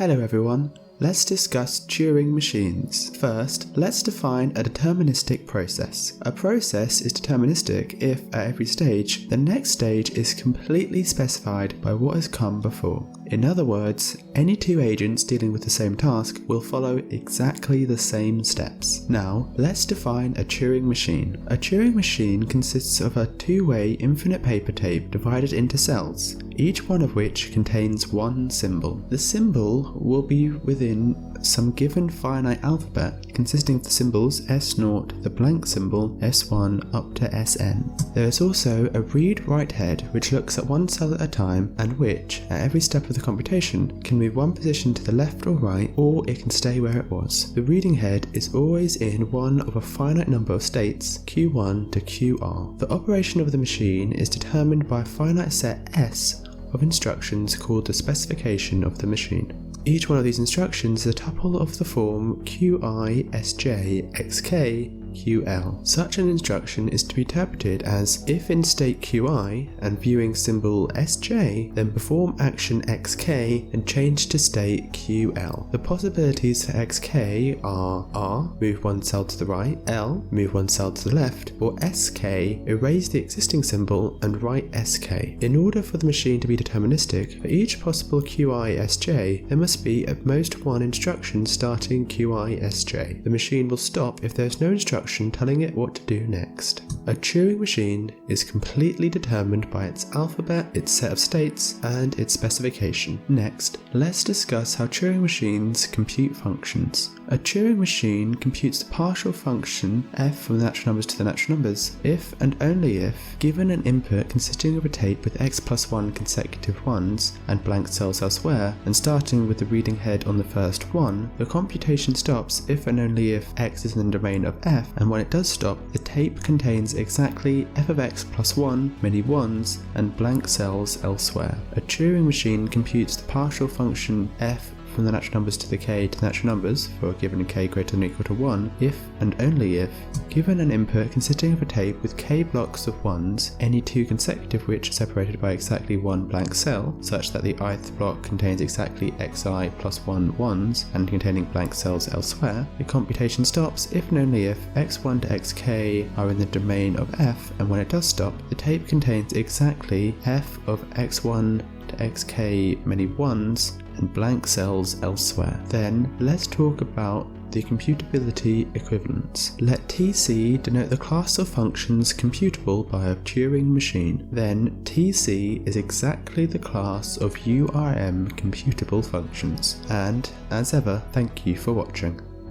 Hello everyone, let's discuss Turing machines. First, let's define a deterministic process. A process is deterministic if, at every stage, the next stage is completely specified by what has come before. In other words, any two agents dealing with the same task will follow exactly the same steps. Now, let's define a Turing machine. A Turing machine consists of a two-way infinite paper tape divided into cells, each one of which contains one symbol. The symbol will be within some given finite alphabet consisting of the symbols S0, the blank symbol, S1 up to Sn. There is also a read-write head which looks at one cell at a time and which, at every step of the computation, can move one position to the left or right, or it can stay where it was. The reading head is always in one of a finite number of states, Q1 to Qr. The operation of the machine is determined by a finite set S of instructions called the specification of the machine. Each one of these instructions is a tuple of the form Qi, Sj, Xk, Ql. Such an instruction is to be interpreted as if in state Qi and viewing symbol Sj, then perform action Xk and change to state Ql. The possibilities for Xk are R, move one cell to the right, L, move one cell to the left, or Sk, erase the existing symbol and write Sk. In order for the machine to be deterministic, for each possible Qi, Sj, there must be at most one instruction starting Qi, Sj. The machine will stop if there is no instruction telling it what to do next. A Turing machine is completely determined by its alphabet, its set of states, and its specification. Next, let's discuss how Turing machines compute functions. A Turing machine computes the partial function f from the natural numbers to the natural numbers if and only if, given an input consisting of a tape with x plus 1 consecutive ones and blank cells elsewhere, and starting with the reading head on the first one, the computation stops if and only if x is in the domain of f, and when it does stop, the tape contains exactly f of x plus 1, many ones, and blank cells elsewhere. A Turing machine computes the partial function f from the natural numbers to the k to the natural numbers for a given k greater than or equal to 1 if and only if, given an input consisting of a tape with k blocks of ones, any two consecutive which are separated by exactly one blank cell, such that the ith block contains exactly xi plus 1 ones and containing blank cells elsewhere, the computation stops if and only if x1 to xk are in the domain of f, and when it does stop, the tape contains exactly f of x1 to xk many ones and blank cells elsewhere. Then let's talk about the computability equivalence. Let Tc denote the class of functions computable by a Turing machine. Then Tc is exactly the class of URM computable functions. And as ever, thank you for watching.